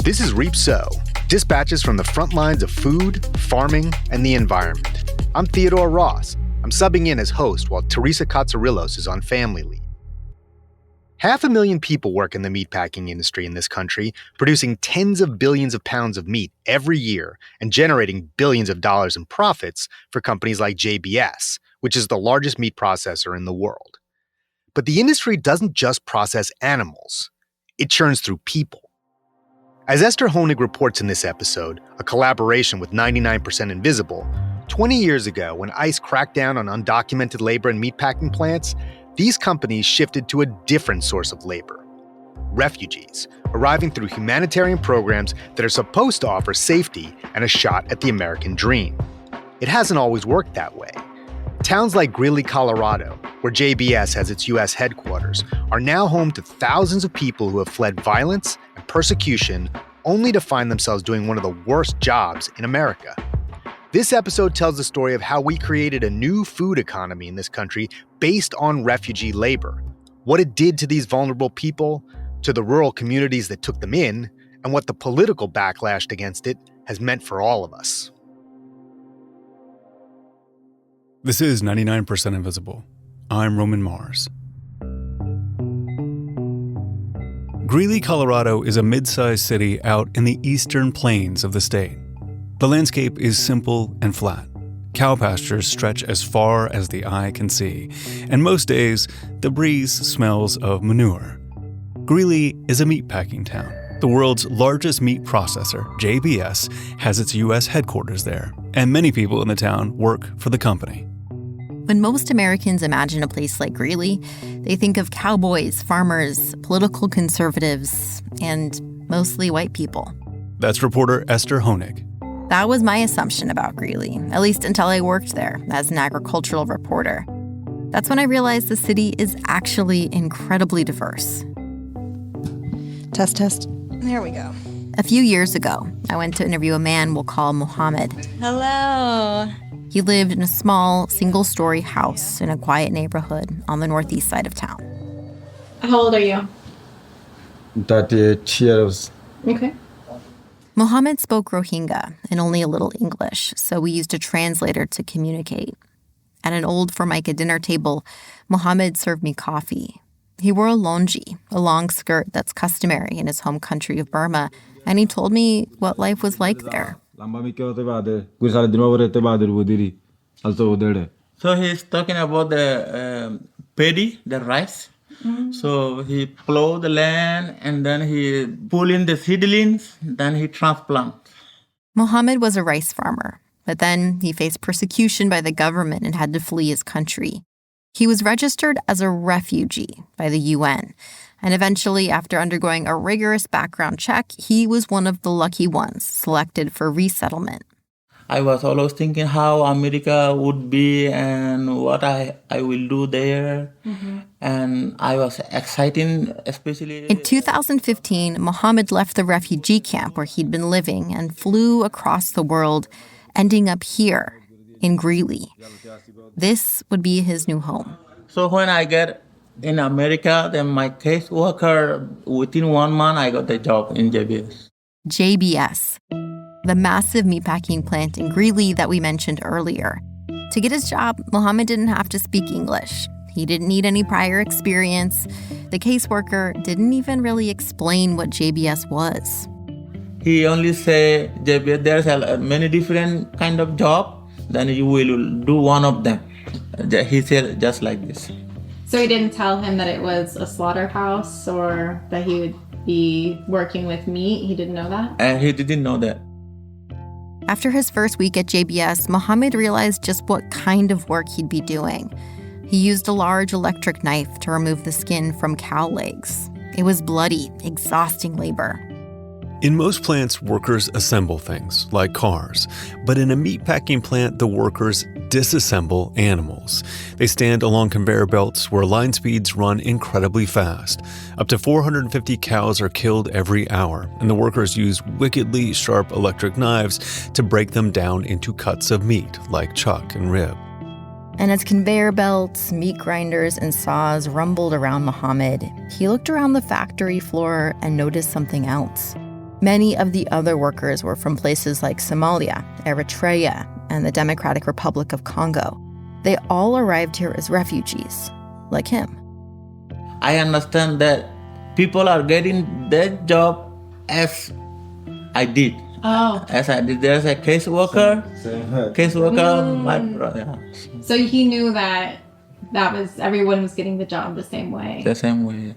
This is Reap So, dispatches from the front lines of food, farming, and the environment. I'm Theodore Ross. I'm subbing in as host while Teresa Katsarillos is on family leave. 500,000 people work in the meatpacking industry in this country, producing tens of billions of pounds of meat every year and generating billions of dollars in profits for companies like JBS, which is the largest meat processor in the world. But the industry doesn't just process animals. It churns through people. As Esther Honig reports in this episode, a collaboration with 99% Invisible, 20 years ago, when ICE cracked down on undocumented labor in meatpacking plants, these companies shifted to a different source of labor: refugees, arriving through humanitarian programs that are supposed to offer safety and a shot at the American dream. It hasn't always worked that way. Towns like Greeley, Colorado, where JBS has its U.S. headquarters, are now home to thousands of people who have fled violence and persecution only to find themselves doing one of the worst jobs in America. This episode tells the story of how we created a new food economy in this country based on refugee labor, what it did to these vulnerable people, to the rural communities that took them in, and what the political backlash against it has meant for all of us. This is 99% Invisible. I'm Roman Mars. Greeley, Colorado is a mid-sized city out in the eastern plains of the state. The landscape is simple and flat. Cow pastures stretch as far as the eye can see, and most days, the breeze smells of manure. Greeley is a meatpacking town. The world's largest meat processor, JBS, has its U.S. headquarters there, and many people in the town work for the company. When most Americans imagine a place like Greeley, they think of cowboys, farmers, political conservatives, and mostly white people. That's reporter Esther Honig. That was my assumption about Greeley, at least until I worked there as an agricultural reporter. That's when I realized the city is actually incredibly diverse. Test. There we go. A few years ago, I went to interview a man we'll call Mohammed. Hello. He lived in a small, single-story house in a quiet neighborhood on the northeast side of town. How old are you? 38 years. Okay. Mohammed spoke Rohingya and only a little English, so we used a translator to communicate. At an old Formica dinner table, Mohammed served me coffee. He wore a longi, a long skirt that's customary in his home country of Burma, and he told me what life was like there. So he's talking about the paddy, the rice. Mm-hmm. So he plow the land and then he pull in the seedlings, then he transplant. Mohammed was a rice farmer, but then he faced persecution by the government and had to flee his country. He was registered as a refugee by the UN, and eventually, after undergoing a rigorous background check, he was one of the lucky ones selected for resettlement. I was always thinking how America would be and what I will do there. Mm-hmm. And I was excited, especially... In 2015, Mohammed left the refugee camp where he'd been living and flew across the world, ending up here in Greeley. This would be his new home. So when I get in America, then my caseworker, within 1 month, I got the job in JBS. JBS, the massive meatpacking plant in Greeley that we mentioned earlier. To get his job, Mohammed didn't have to speak English. He didn't need any prior experience. The caseworker didn't even really explain what JBS was. He only said, JBS, there's many different kind of job, then you will do one of them. He said just like this. So he didn't tell him that it was a slaughterhouse or that he would be working with meat? He didn't know that? And he didn't know that. After his first week at JBS, Mohammed realized just what kind of work he'd be doing. He used a large electric knife to remove the skin from cow legs. It was bloody, exhausting labor. In most plants, workers assemble things, like cars. But in a meatpacking plant, the workers disassemble animals. They stand along conveyor belts where line speeds run incredibly fast. Up to 450 cows are killed every hour, and the workers use wickedly sharp electric knives to break them down into cuts of meat, like chuck and rib. And as conveyor belts, meat grinders, and saws rumbled around Mohammed, he looked around the factory floor and noticed something else. Many of the other workers were from places like Somalia, Eritrea, and the Democratic Republic of Congo. They all arrived here as refugees, like him. I understand that people are getting that job as I did. Oh. As I did, there's a caseworker, my brother. So he knew that everyone was getting the job the same way. The same way.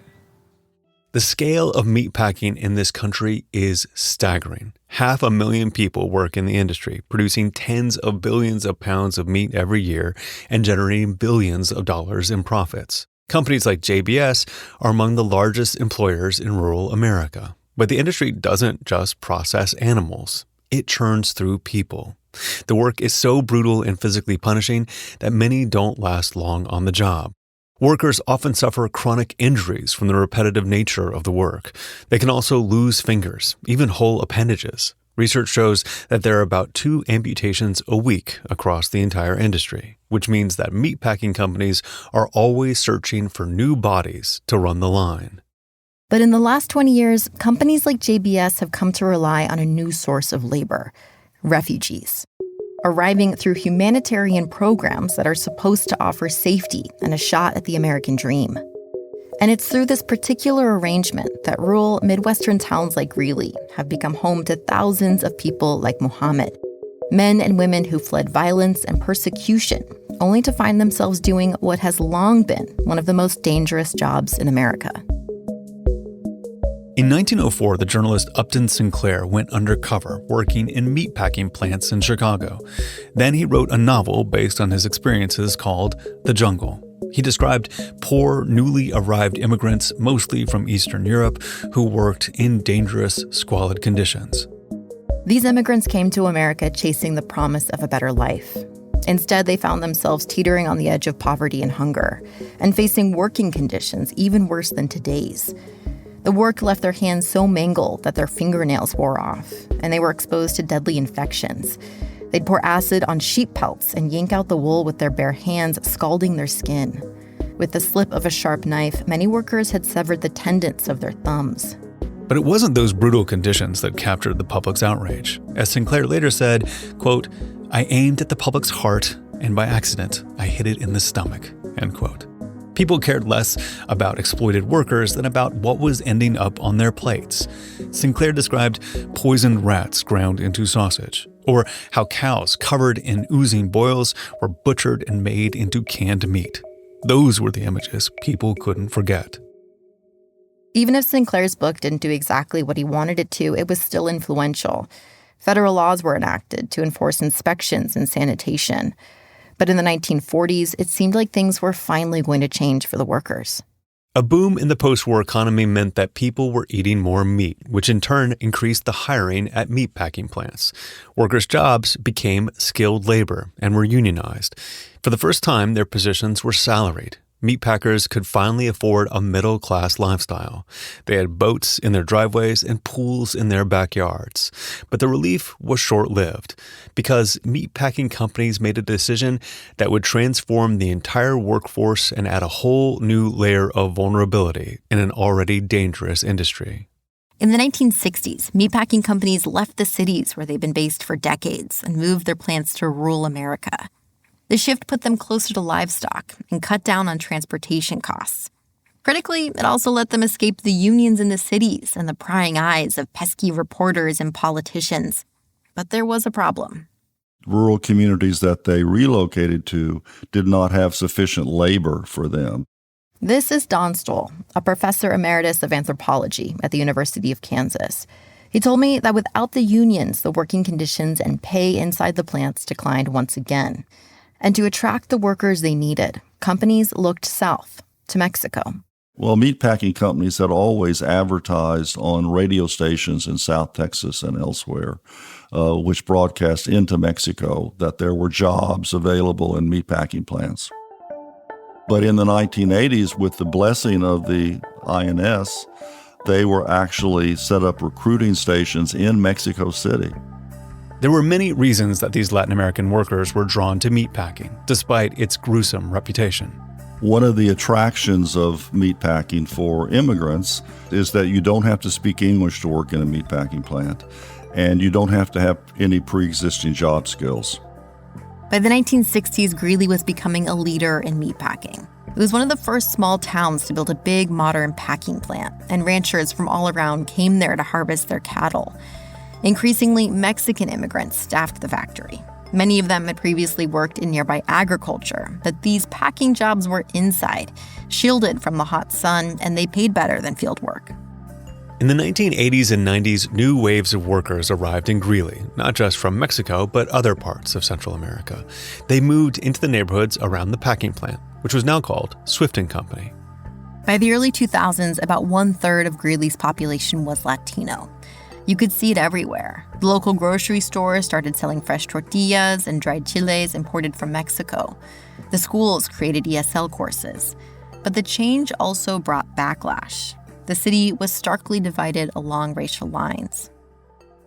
The scale of meatpacking in this country is staggering. 500,000 people work in the industry, producing tens of billions of pounds of meat every year and generating billions of dollars in profits. Companies like JBS are among the largest employers in rural America. But the industry doesn't just process animals. It churns through people. The work is so brutal and physically punishing that many don't last long on the job. Workers often suffer chronic injuries from the repetitive nature of the work. They can also lose fingers, even whole appendages. Research shows that there are about 2 amputations a week across the entire industry, which means that meatpacking companies are always searching for new bodies to run the line. But in the last 20 years, companies like JBS have come to rely on a new source of labor: refugees, arriving through humanitarian programs that are supposed to offer safety and a shot at the American dream. And it's through this particular arrangement that rural Midwestern towns like Greeley have become home to thousands of people like Mohammed, men and women who fled violence and persecution, only to find themselves doing what has long been one of the most dangerous jobs in America. In 1904, the journalist Upton Sinclair went undercover working in meatpacking plants in Chicago. Then he wrote a novel based on his experiences called The Jungle. He described poor, newly arrived immigrants, mostly from Eastern Europe, who worked in dangerous, squalid conditions. These immigrants came to America chasing the promise of a better life. Instead, they found themselves teetering on the edge of poverty and hunger, and facing working conditions even worse than today's. The work left their hands so mangled that their fingernails wore off, and they were exposed to deadly infections. They'd pour acid on sheep pelts and yank out the wool with their bare hands, scalding their skin. With the slip of a sharp knife, many workers had severed the tendons of their thumbs. But it wasn't those brutal conditions that captured the public's outrage. As Sinclair later said, quote, "I aimed at the public's heart, and by accident, I hit it in the stomach," end quote. People cared less about exploited workers than about what was ending up on their plates. Sinclair described poisoned rats ground into sausage, or how cows covered in oozing boils were butchered and made into canned meat. Those were the images people couldn't forget. Even if Sinclair's book didn't do exactly what he wanted it to, it was still influential. Federal laws were enacted to enforce inspections and sanitation. But in the 1940s, it seemed like things were finally going to change for the workers. A boom in the post-war economy meant that people were eating more meat, which in turn increased the hiring at meatpacking plants. Workers' jobs became skilled labor and were unionized. For the first time, their positions were salaried. Meatpackers could finally afford a middle-class lifestyle. They had boats in their driveways and pools in their backyards. But the relief was short-lived because meatpacking companies made a decision that would transform the entire workforce and add a whole new layer of vulnerability in an already dangerous industry. In the 1960s, meatpacking companies left the cities where they'd been based for decades and moved their plants to rural America. The shift put them closer to livestock and cut down on transportation costs. Critically, it also let them escape the unions in the cities and the prying eyes of pesky reporters and politicians. But there was a problem. Rural communities that they relocated to did not have sufficient labor for them. This is Don Stoll, a professor emeritus of anthropology at the University of Kansas. He told me that without the unions, the working conditions and pay inside the plants declined once again. And to attract the workers they needed, companies looked south to Mexico. Well, meatpacking companies had always advertised on radio stations in South Texas and elsewhere, which broadcast into Mexico, that there were jobs available in meatpacking plants. But in the 1980s, with the blessing of the INS, they were actually set up recruiting stations in Mexico City. There were many reasons that these Latin American workers were drawn to meatpacking, despite its gruesome reputation. One of the attractions of meatpacking for immigrants is that you don't have to speak English to work in a meatpacking plant, and you don't have to have any pre-existing job skills. By the 1960s, Greeley was becoming a leader in meatpacking. It was one of the first small towns to build a big modern packing plant, and ranchers from all around came there to harvest their cattle. Increasingly, Mexican immigrants staffed the factory. Many of them had previously worked in nearby agriculture, but these packing jobs were inside, shielded from the hot sun, and they paid better than field work. In the 1980s and 90s, new waves of workers arrived in Greeley, not just from Mexico, but other parts of Central America. They moved into the neighborhoods around the packing plant, which was now called Swift & Company. By the early 2000s, about 1/3 of Greeley's population was Latino. You could see it everywhere. The local grocery stores started selling fresh tortillas and dried chiles imported from Mexico. The schools created ESL courses. But the change also brought backlash. The city was starkly divided along racial lines.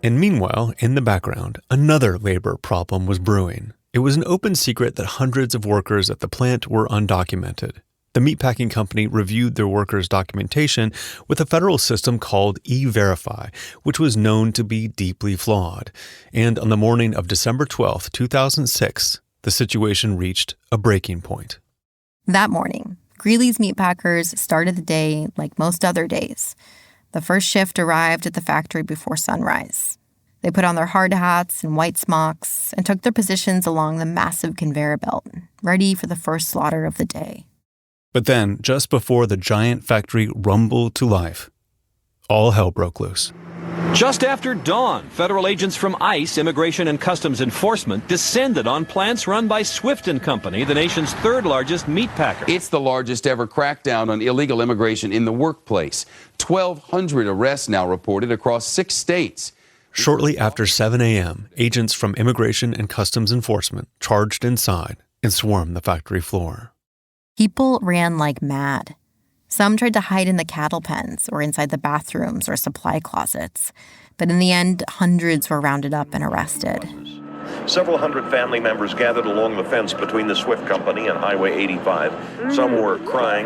And meanwhile, in the background, another labor problem was brewing. It was an open secret that hundreds of workers at the plant were undocumented. The meatpacking company reviewed their workers' documentation with a federal system called E-Verify, which was known to be deeply flawed. And on the morning of December 12, 2006, the situation reached a breaking point. That morning, Greeley's meatpackers started the day like most other days. The first shift arrived at the factory before sunrise. They put on their hard hats and white smocks and took their positions along the massive conveyor belt, ready for the first slaughter of the day. But then, just before the giant factory rumbled to life, all hell broke loose. Just after dawn, federal agents from ICE, Immigration and Customs Enforcement, descended on plants run by Swift & Company, the nation's third-largest meat packer. It's the largest ever crackdown on illegal immigration in the workplace. 1,200 arrests now reported across 6 states. Shortly after 7 a.m., agents from Immigration and Customs Enforcement charged inside and swarmed the factory floor. People ran like mad. Some tried to hide in the cattle pens or inside the bathrooms or supply closets. But in the end, hundreds were rounded up and arrested. Several hundred family members gathered along the fence between the Swift Company and Highway 85. Some were crying.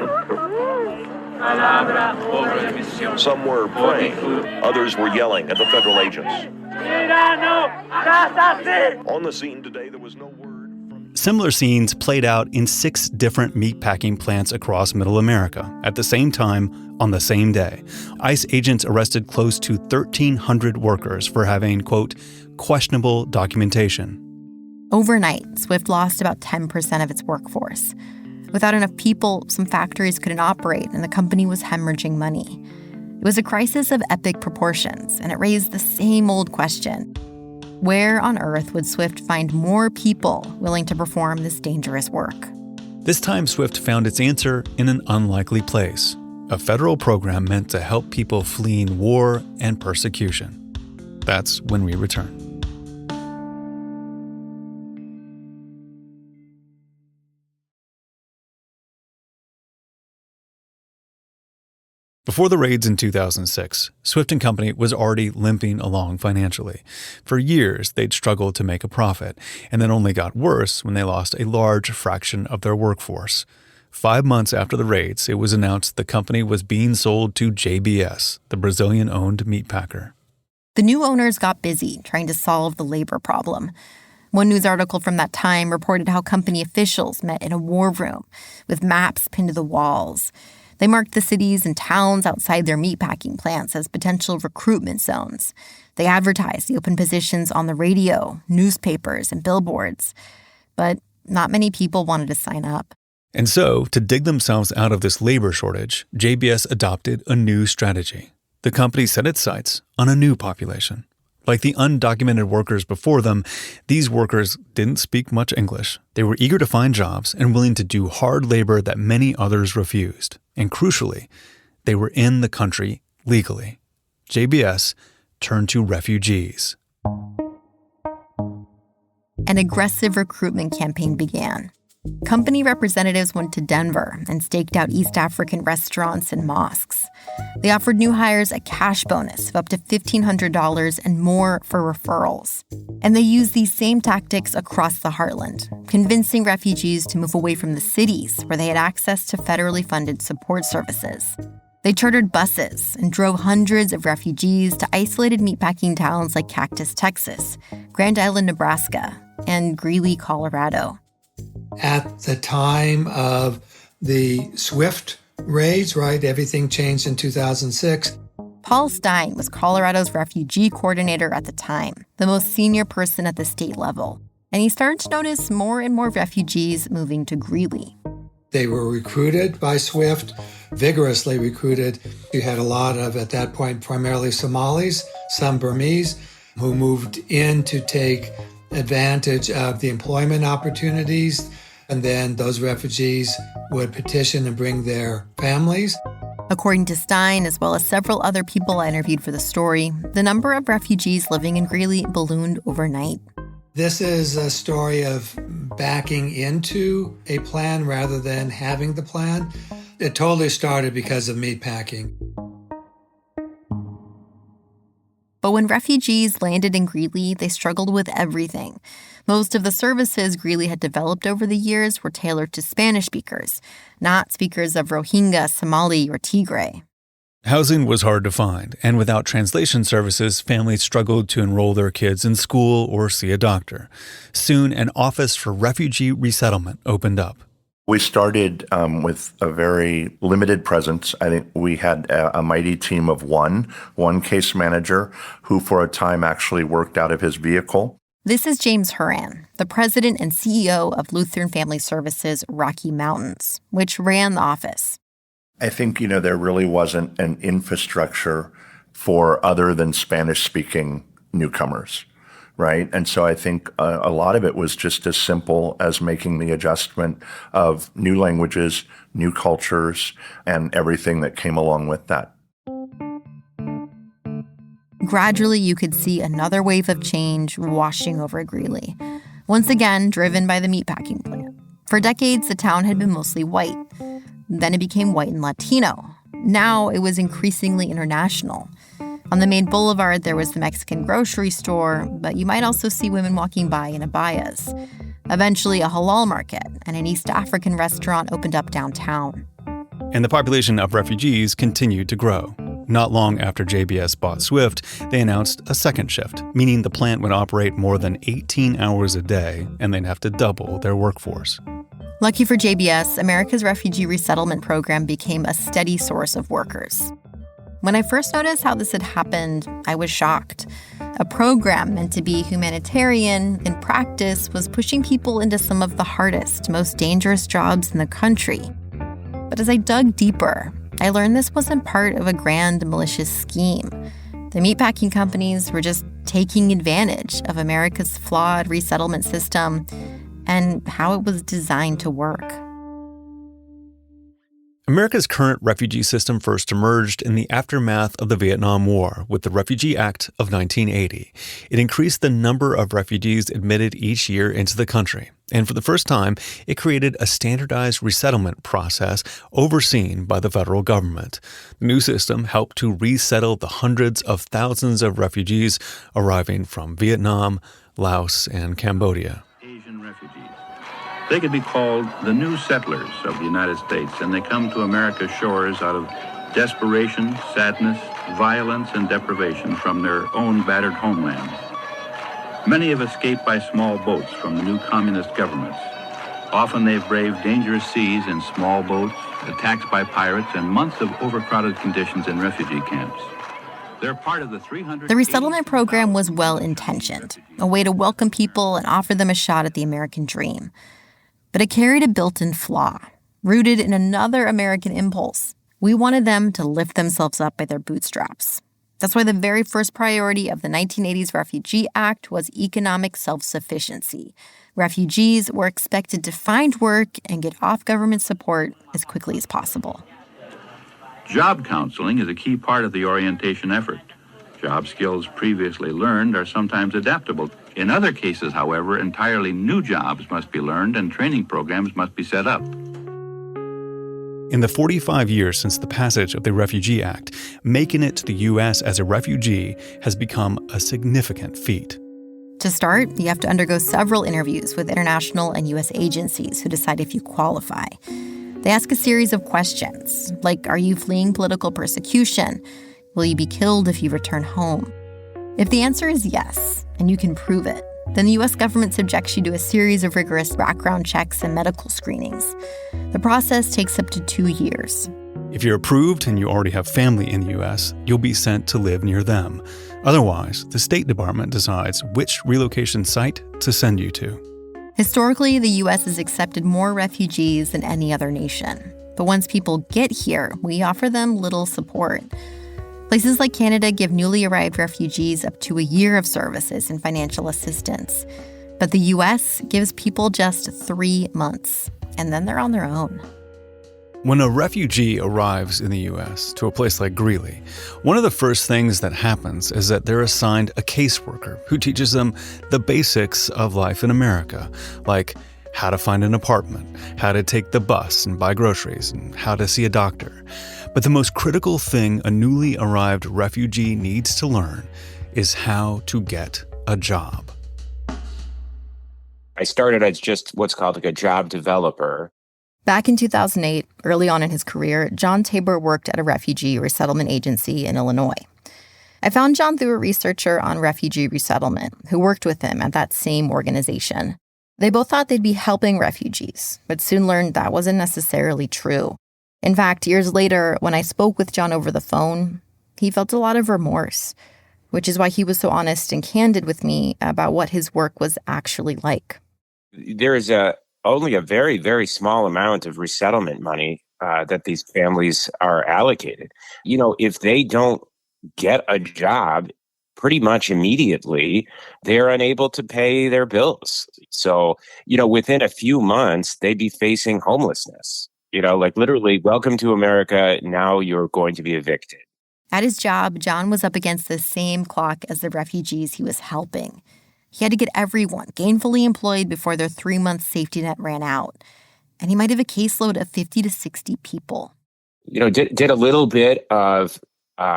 Some were praying. Others were yelling at the federal agents. On the scene today, there was no word. Similar scenes played out in 6 different meatpacking plants across Middle America at the same time on the same day. ICE agents arrested close to 1,300 workers for having, quote, questionable documentation. Overnight, Swift lost about 10% of its workforce. Without enough people, some factories couldn't operate and the company was hemorrhaging money. It was a crisis of epic proportions, and it raised the same old question. Where on earth would Swift find more people willing to perform this dangerous work? This time, Swift found its answer in an unlikely place, a federal program meant to help people fleeing war and persecution. That's when we return. Before the raids in 2006, Swift & Company was already limping along financially. For years, they'd struggled to make a profit, and that only got worse when they lost a large fraction of their workforce. 5 months after the raids, it was announced the company was being sold to JBS, the Brazilian-owned meatpacker. The new owners got busy trying to solve the labor problem. One news article from that time reported how company officials met in a war room with maps pinned to the walls. They marked the cities and towns outside their meatpacking plants as potential recruitment zones. They advertised the open positions on the radio, newspapers, and billboards. But not many people wanted to sign up. And so, to dig themselves out of this labor shortage, JBS adopted a new strategy. The company set its sights on a new population. Like the undocumented workers before them, these workers didn't speak much English. They were eager to find jobs and willing to do hard labor that many others refused. And crucially, they were in the country legally. JBS turned to refugees. An aggressive recruitment campaign began. Company representatives went to Denver and staked out East African restaurants and mosques. They offered new hires a cash bonus of up to $1,500 and more for referrals. And they used these same tactics across the heartland, convincing refugees to move away from the cities where they had access to federally funded support services. They chartered buses and drove hundreds of refugees to isolated meatpacking towns like Cactus, Texas, Grand Island, Nebraska, and Greeley, Colorado. At the time of the SWIFT raids, right, everything changed in 2006. Paul Stein was Colorado's refugee coordinator at the time, the most senior person at the state level. And he started to notice more and more refugees moving to Greeley. They were recruited by SWIFT, vigorously recruited. You had a lot of, at that point, primarily Somalis, some Burmese, who moved in to take advantage of the employment opportunities. And then those refugees would petition and bring their families. According to Stein, as well as several other people I interviewed for the story, the number of refugees living in Greeley ballooned overnight. This is a story of backing into a plan rather than having the plan. It totally started because of meatpacking. But when refugees landed in Greeley, they struggled with everything. Most of the services Greeley had developed over the years were tailored to Spanish speakers, not speakers of Rohingya, Somali, or Tigray. Housing was hard to find, and without translation services, families struggled to enroll their kids in school or see a doctor. Soon, an office for refugee resettlement opened up. We started with a very limited presence. I think we had a mighty team of one case manager who for a time actually worked out of his vehicle. This is James Horan, the president and CEO of Lutheran Family Services Rocky Mountains, which ran the office. I think, there really wasn't an infrastructure for other than Spanish-speaking newcomers, right? And so I think a lot of it was just as simple as making the adjustment of new languages, new cultures, and everything that came along with that. Gradually, you could see another wave of change washing over Greeley, once again driven by the meatpacking plant. For decades, the town had been mostly white. Then it became white and Latino. Now it was increasingly international. On the main boulevard, there was the Mexican grocery store, but you might also see women walking by in abayas. Eventually, a halal market and an East African restaurant opened up downtown. And the population of refugees continued to grow. Not long after JBS bought Swift, they announced a second shift, meaning the plant would operate more than 18 hours a day, and they'd have to double their workforce. Lucky for JBS, America's refugee resettlement program became a steady source of workers. When I first noticed how this had happened, I was shocked. A program meant to be humanitarian, in practice, was pushing people into some of the hardest, most dangerous jobs in the country. But as I dug deeper, I learned this wasn't part of a grand malicious scheme. The meatpacking companies were just taking advantage of America's flawed resettlement system and how it was designed to work. America's current refugee system first emerged in the aftermath of the Vietnam War with the Refugee Act of 1980. It increased the number of refugees admitted each year into the country. And for the first time, it created a standardized resettlement process overseen by the federal government. The new system helped to resettle the hundreds of thousands of refugees arriving from Vietnam, Laos, and Cambodia. Asian refugees. They could be called the new settlers of the United States, and they come to America's shores out of desperation, sadness, violence, and deprivation from their own battered homelands. Many have escaped by small boats from the new communist governments. Often they've braved dangerous seas in small boats, attacks by pirates, and months of overcrowded conditions in refugee camps. They're part of the 300. The resettlement program was well-intentioned, a way to welcome people and offer them a shot at the American dream. But it carried a built-in flaw, rooted in another American impulse. We wanted them to lift themselves up by their bootstraps. That's why the very first priority of the 1980s Refugee Act was economic self-sufficiency. Refugees were expected to find work and get off government support as quickly as possible. Job counseling is a key part of the orientation effort. Job skills previously learned are sometimes adaptable. In other cases, however, entirely new jobs must be learned and training programs must be set up. In the 45 years since the passage of the Refugee Act, making it to the U.S. as a refugee has become a significant feat. To start, you have to undergo several interviews with international and U.S. agencies who decide if you qualify. They ask a series of questions, like, are you fleeing political persecution? Will you be killed if you return home? If the answer is yes, and you can prove it, then the U.S. government subjects you to a series of rigorous background checks and medical screenings. The process takes up to 2 years. If you're approved and you already have family in the U.S., you'll be sent to live near them. Otherwise, the State Department decides which relocation site to send you to. Historically, the U.S. has accepted more refugees than any other nation. But once people get here, we offer them little support. Places like Canada give newly arrived refugees up to a year of services and financial assistance. But the U.S. gives people just 3 months, and then they're on their own. When a refugee arrives in the U.S. to a place like Greeley, one of the first things that happens is that they're assigned a caseworker who teaches them the basics of life in America, like how to find an apartment, how to take the bus and buy groceries, and how to see a doctor. But the most critical thing a newly arrived refugee needs to learn is how to get a job. I started as just what's called like a job developer. Back in 2008, early on in his career, John Tabor worked at a refugee resettlement agency in Illinois. I found John through a researcher on refugee resettlement who worked with him at that same organization. They both thought they'd be helping refugees, but soon learned that wasn't necessarily true. In fact, years later, when I spoke with John over the phone, he felt a lot of remorse, which is why he was so honest and candid with me about what his work was actually like. There is only a very, very small amount of resettlement money that these families are allocated. You know, if they don't get a job pretty much immediately, they're unable to pay their bills. So, you know, within a few months, they'd be facing homelessness. You know, like literally, welcome to America, now you're going to be evicted. At his job, John was up against the same clock as the refugees he was helping. He had to get everyone gainfully employed before their 3-month safety net ran out. And he might have a caseload of 50 to 60 people. You know, did a little bit of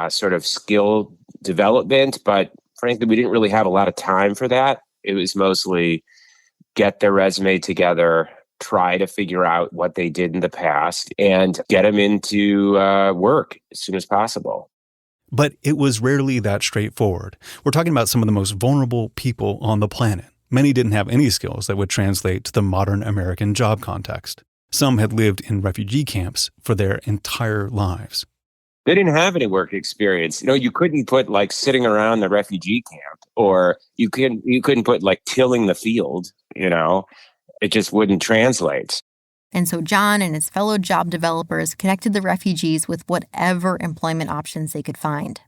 sort of skill development, but frankly, we didn't really have a lot of time for that. It was mostly get their resume together, try to figure out what they did in the past, and get them into work as soon as possible. But it was rarely that straightforward. We're talking about some of the most vulnerable people on the planet. Many didn't have any skills that would translate to the modern American job context. Some had lived in refugee camps for their entire lives. They didn't have any work experience. You know, you couldn't put like sitting around the refugee camp, or you couldn't put like tilling the field, you know. It just wouldn't translate. And so John and his fellow job developers connected the refugees with whatever employment options they could find.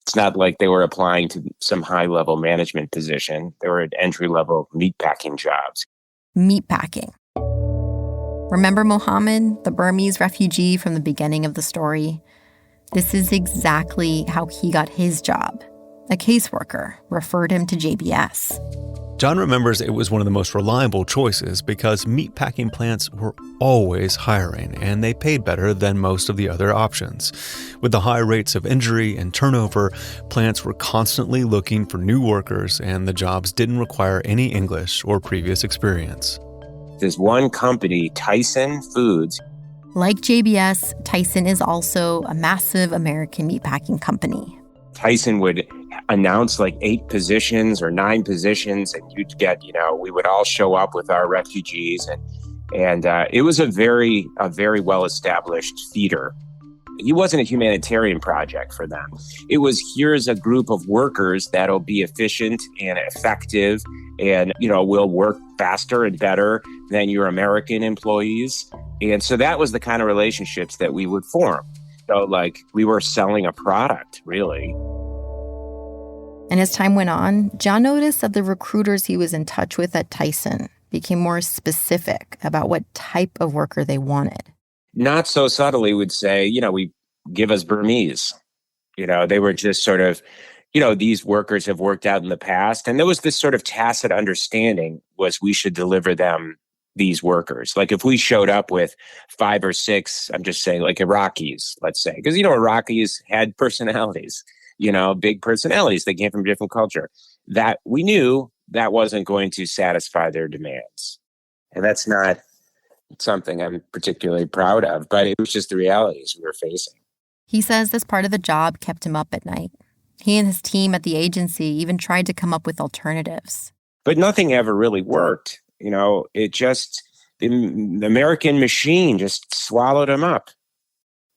It's not like they were applying to some high-level management position. They were at entry-level meatpacking jobs. Meatpacking. Remember Mohammed, the Burmese refugee from the beginning of the story? This is exactly how he got his job. A caseworker referred him to JBS. John remembers it was one of the most reliable choices because meatpacking plants were always hiring, and they paid better than most of the other options. With the high rates of injury and turnover, plants were constantly looking for new workers, and the jobs didn't require any English or previous experience. There's one company, Tyson Foods. Like JBS, Tyson is also a massive American meatpacking company. Tyson would announce like 8 positions or 9 positions, and you'd get, you know, we would all show up with our refugees, and it was a very well-established feeder. It wasn't a humanitarian project for them. It was, here's a group of workers that'll be efficient and effective, and, you know, will work faster and better than your American employees. And so that was the kind of relationships that we would form. So, like, we were selling a product, really. And as time went on, John noticed that the recruiters he was in touch with at Tyson became more specific about what type of worker they wanted. Not so subtly would say, you know, we give us Burmese. You know, they were just sort of these workers have worked out in the past. And there was this sort of tacit understanding was we should deliver them these workers. Like if we showed up with 5 or 6, I'm just saying like Iraqis, let's say, because, Iraqis had personalities, big personalities. They came from a different culture that we knew that wasn't going to satisfy their demands. And that's not something I'm particularly proud of, but it was just the realities we were facing. He says this part of the job kept him up at night. He and his team at the agency even tried to come up with alternatives. But nothing ever really worked. It just, the American machine just swallowed him up.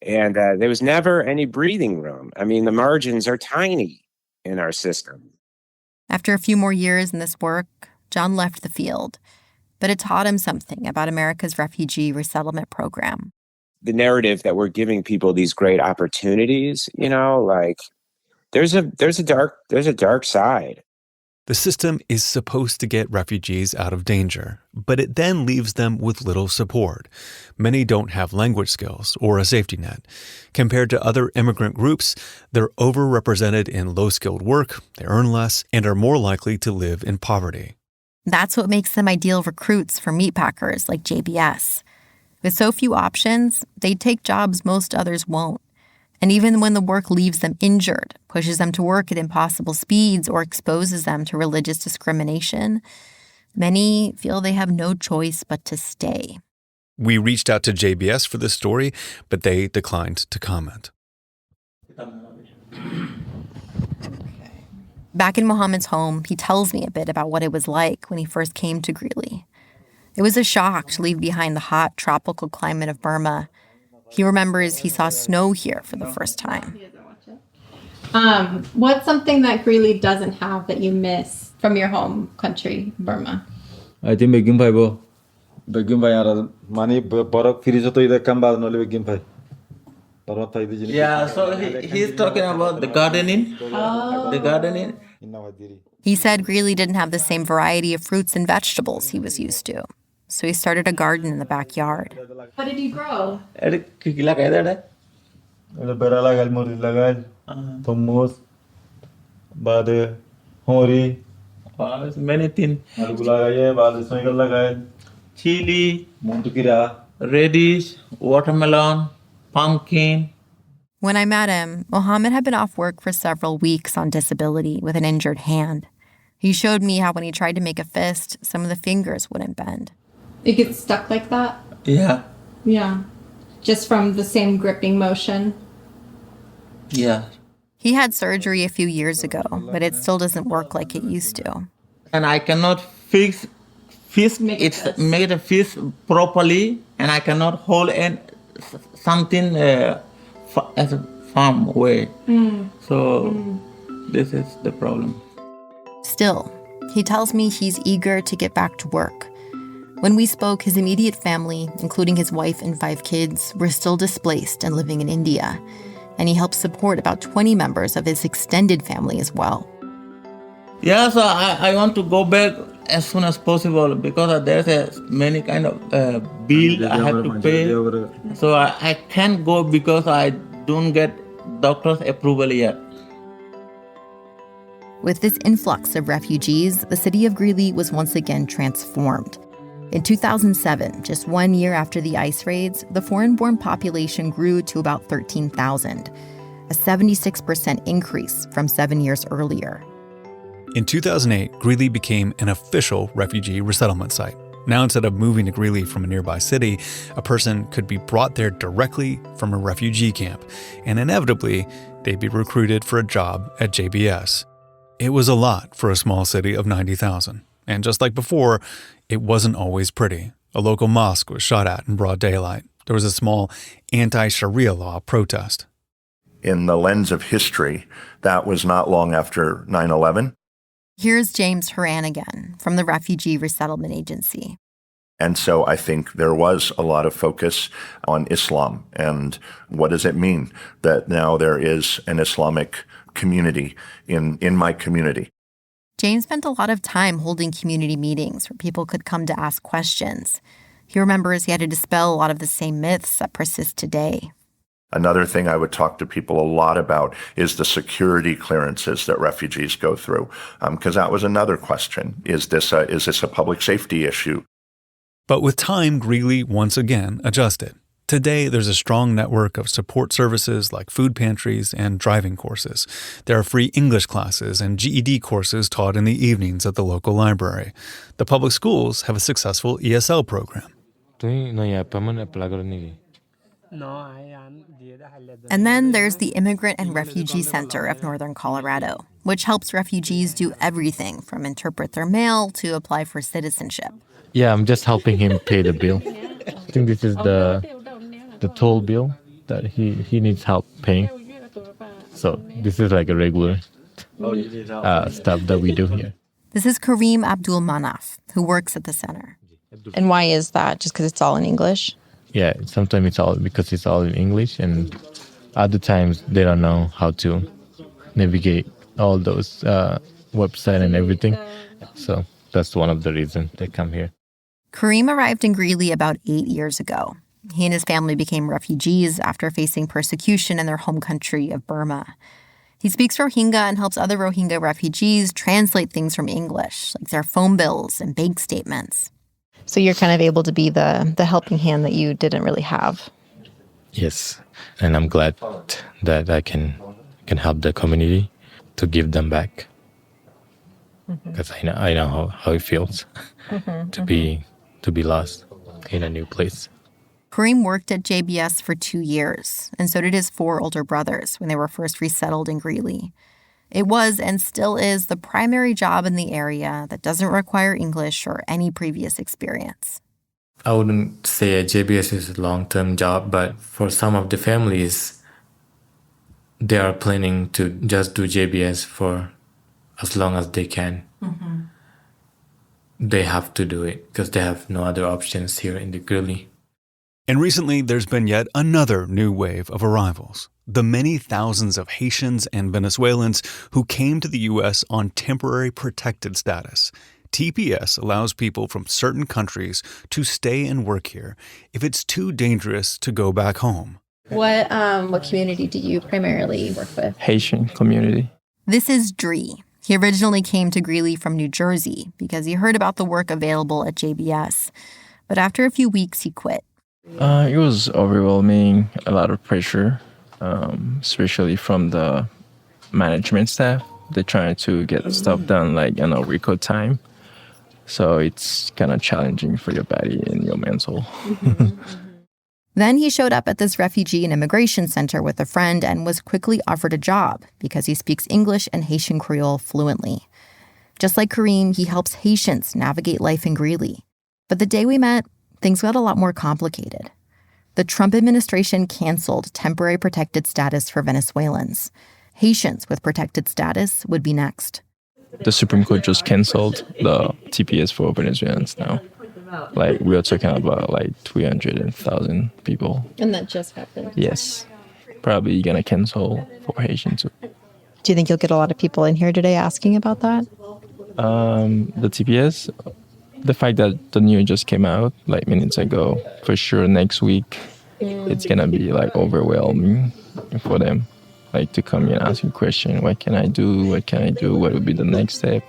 And there was never any breathing room. I mean, the margins are tiny in our system. After a few more years in this work, John left the field. But it taught him something about America's refugee resettlement program. The narrative that we're giving people these great opportunities, like there's a dark side. The system is supposed to get refugees out of danger, but it then leaves them with little support. Many don't have language skills or a safety net. Compared to other immigrant groups, they're overrepresented in low-skilled work, they earn less, and are more likely to live in poverty. That's what makes them ideal recruits for meatpackers like JBS. With so few options, they take jobs most others won't. And even when the work leaves them injured, pushes them to work at impossible speeds, or exposes them to religious discrimination, many feel they have no choice but to stay. We reached out to JBS for this story, but they declined to comment. Back in Mohammed's home, he tells me a bit about what it was like when he first came to Greeley. It was a shock to leave behind the hot, tropical climate of Burma. He remembers he saw snow here for the first time. What's something that Greeley doesn't have that you miss from your home country, Burma? I think begin by money borok firizo to ida kamba no le begin by. Yeah, so he's talking about the gardening. The gardening. He said Greeley didn't have the same variety of fruits and vegetables he was used to. So he started a garden in the backyard. What did you grow? Many things. Chili, radish, watermelon, pumpkin. When I met him, Mohammed had been off work for several weeks on disability with an injured hand. He showed me how when he tried to make a fist, some of the fingers wouldn't bend. It gets stuck like that? Yeah. Yeah. Just from the same gripping motion? Yeah. He had surgery a few years ago, but it still doesn't work like it used to. And I cannot make a fist properly, and I cannot hold something as a firm way. This is the problem. Still, he tells me he's eager to get back to work. When we spoke, his immediate family, including his wife and 5 kids, were still displaced and living in India. And he helped support about 20 members of his extended family as well. Yeah, so I want to go back as soon as possible because there's many kind of bill I have to pay. So I can't go because I don't get doctor's approval yet. With this influx of refugees, the city of Greeley was once again transformed. In 2007, just 1 year after the ICE raids, the foreign-born population grew to about 13,000, a 76% increase from 7 years earlier. In 2008, Greeley became an official refugee resettlement site. Now, instead of moving to Greeley from a nearby city, a person could be brought there directly from a refugee camp, and inevitably, they'd be recruited for a job at JBS. It was a lot for a small city of 90,000. And just like before, it wasn't always pretty. A local mosque was shot at in broad daylight. There was a small anti-Sharia law protest. In the lens of history, that was not long after 9/11. Here's James Horan again from the Refugee Resettlement Agency. And so I think there was a lot of focus on Islam and what does it mean that now there is an Islamic community in my community. James spent a lot of time holding community meetings where people could come to ask questions. He remembers he had to dispel a lot of the same myths that persist today. Another thing I would talk to people a lot about is the security clearances that refugees go through, because that was another question. Is this a public safety issue? But with time, Greeley once again adjusted. Today, there's a strong network of support services like food pantries and driving courses. There are free English classes and GED courses taught in the evenings at the local library. The public schools have a successful ESL program. And then there's the Immigrant and Refugee Center of Northern Colorado, which helps refugees do everything from interpret their mail to apply for citizenship. Yeah, I'm just helping him pay the bill. I think this is the toll bill that he needs help paying. So this is like a regular stuff that we do here. This is Kareem Abdul Manaf, who works at the center. And why is that? Just because it's all in English? Yeah, sometimes it's all because it's all in English, and other times they don't know how to navigate all those websites and everything. So that's one of the reasons they come here. Kareem arrived in Greeley about 8 years ago. He and his family became refugees after facing persecution in their home country of Burma. He speaks Rohingya and helps other Rohingya refugees translate things from English, like their phone bills and bank statements. So you're kind of able to be the helping hand that you didn't really have. Yes, and I'm glad that I can help the community to give them back. Because I know how it feels to be lost in a new place. Kareem worked at JBS for 2 years, and so did his 4 older brothers when they were first resettled in Greeley. It was and still is the primary job in the area that doesn't require English or any previous experience. I wouldn't say JBS is a long-term job, but for some of the families, they are planning to just do JBS for as long as they can. They have to do it because they have no other options here in the Greeley. And recently, there's been yet another new wave of arrivals. The many thousands of Haitians and Venezuelans who came to the U.S. on temporary protected status. TPS allows people from certain countries to stay and work here if it's too dangerous to go back home. What community do you primarily work with? Haitian community. This is Dree. He originally came to Greeley from New Jersey because he heard about the work available at JBS. But after a few weeks, he quit. It was overwhelming, a lot of pressure, especially from the management staff. They're trying to get stuff done like in a record time. So it's kind of challenging for your body and your mental. Then he showed up at this refugee and immigration center with a friend and was quickly offered a job because he speaks English and Haitian Creole fluently. Just like Kareem, he helps Haitians navigate life in Greeley. But the day we met, things got a lot more complicated. The Trump administration canceled temporary protected status for Venezuelans. Haitians with protected status would be next. The Supreme Court just canceled the TPS for Venezuelans now. Like, we are talking about like 300,000 people. And that just happened? Yes. Probably gonna cancel for Haitians too. Do you think you'll get a lot of people in here today asking about that? The TPS, the fact that the news just came out like minutes ago, for sure next week, it's gonna be like overwhelming for them. Like to come and ask you a question, what can I do? What can I do? What would be the next step?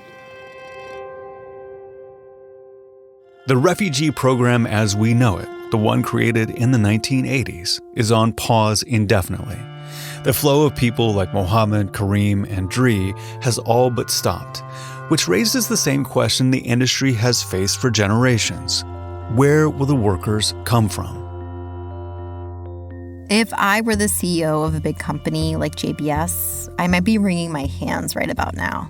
The refugee program as we know it, the one created in the 1980s, is on pause indefinitely. The flow of people like Mohammed, Kareem, and Dree has all but stopped, which raises the same question the industry has faced for generations. Where will the workers come from? If I were the CEO of a big company like JBS, I might be wringing my hands right about now.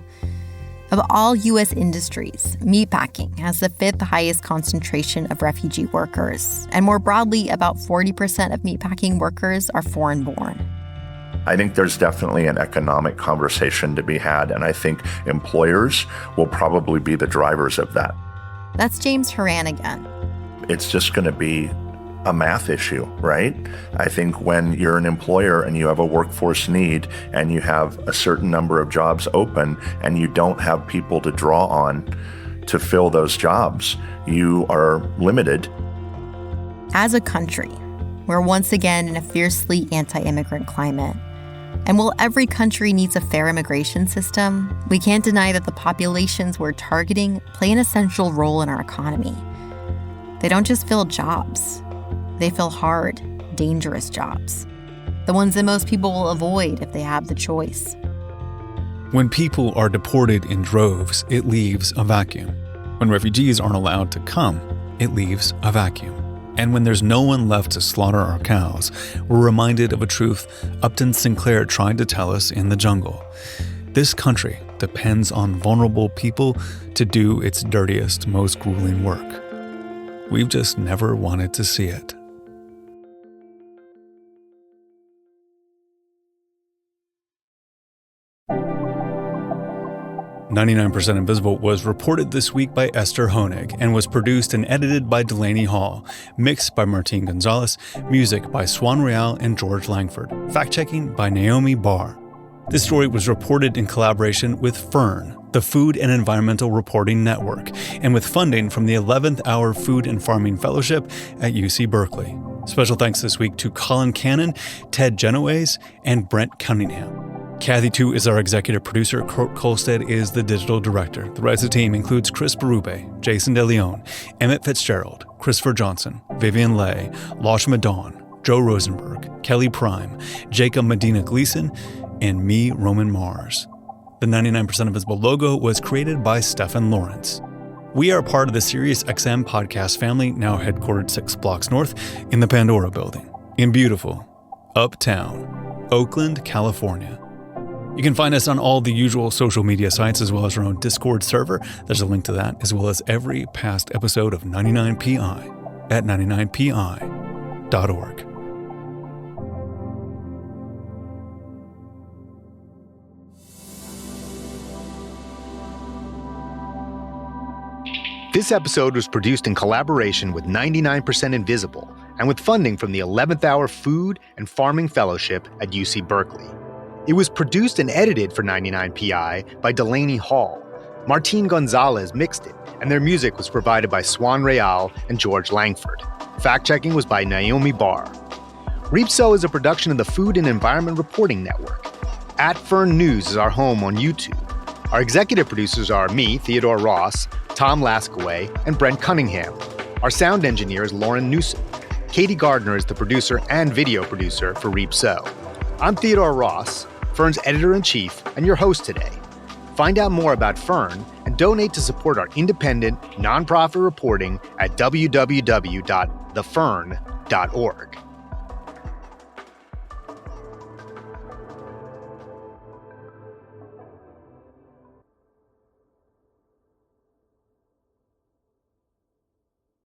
Of all U.S. industries, meatpacking has the 5th highest concentration of refugee workers. And more broadly, about 40% of meatpacking workers are foreign-born. I think there's definitely an economic conversation to be had, and I think employers will probably be the drivers of that. That's James Horan again. It's just going to be a math issue, right? I think when you're an employer and you have a workforce need and you have a certain number of jobs open and you don't have people to draw on to fill those jobs, you are limited. As a country, We're once again in a fiercely anti-immigrant climate. And while every country needs a fair immigration system, we can't deny that the populations we're targeting play an essential role in our economy. They don't just fill jobs. They fill hard, dangerous jobs. The ones that most people will avoid if they have the choice. When people are deported in droves, it leaves a vacuum. When refugees aren't allowed to come, it leaves a vacuum. And when there's no one left to slaughter our cows, we're reminded of a truth Upton Sinclair tried to tell us in The Jungle. This country depends on vulnerable people to do its dirtiest, most grueling work. We've just never wanted to see it. "99% Invisible" was reported this week by Esther Honig and was produced and edited by Delaney Hall, mixed by Martine Gonzalez, music by Swan Real and George Langford, fact-checking by Naomi Barr. This story was reported in collaboration with FERN, the Food and Environmental Reporting Network, and with funding from the 11th Hour Food and Farming Fellowship at UC Berkeley. Special thanks this week to Colin Cannon, Ted Genoways, and Brent Cunningham. Kathy Tu is our executive producer. Kurt Kolstad is the digital director. The rest of the team includes Chris Berube, Jason DeLeon, Emmett Fitzgerald, Christopher Johnson, Vivian Leigh, Lashma Dawn, Joe Rosenberg, Kelly Prime, Jacob Medina Gleason, and me, Roman Mars. The 99% Invisible logo was created by Stefan Lawrence. We are part of the SiriusXM podcast family, now headquartered 6 blocks north in the Pandora building in beautiful Uptown, Oakland, California. You can find us on all the usual social media sites as well as our own Discord server. There's a link to that as well as every past episode of 99PI at 99pi.org. This episode was produced in collaboration with 99% Invisible and with funding from the 11th Hour Food and Farming Fellowship at UC Berkeley. It was produced and edited for 99PI by Delaney Hall. Martine Gonzalez mixed it, and their music was provided by Swan Real and George Langford. Fact-checking was by Naomi Barr. Reapso is a production of the Food and Environment Reporting Network. At Fern News is our home on YouTube. Our executive producers are me, Theodore Ross, Tom Laskaway, and Brent Cunningham. Our sound engineer is Lauren Newsom. Katie Gardner is the producer and video producer for Reapso. I'm Theodore Ross, Fern's editor-in-chief and your host today. Find out more about Fern and donate to support our independent, nonprofit reporting at www.thefern.org.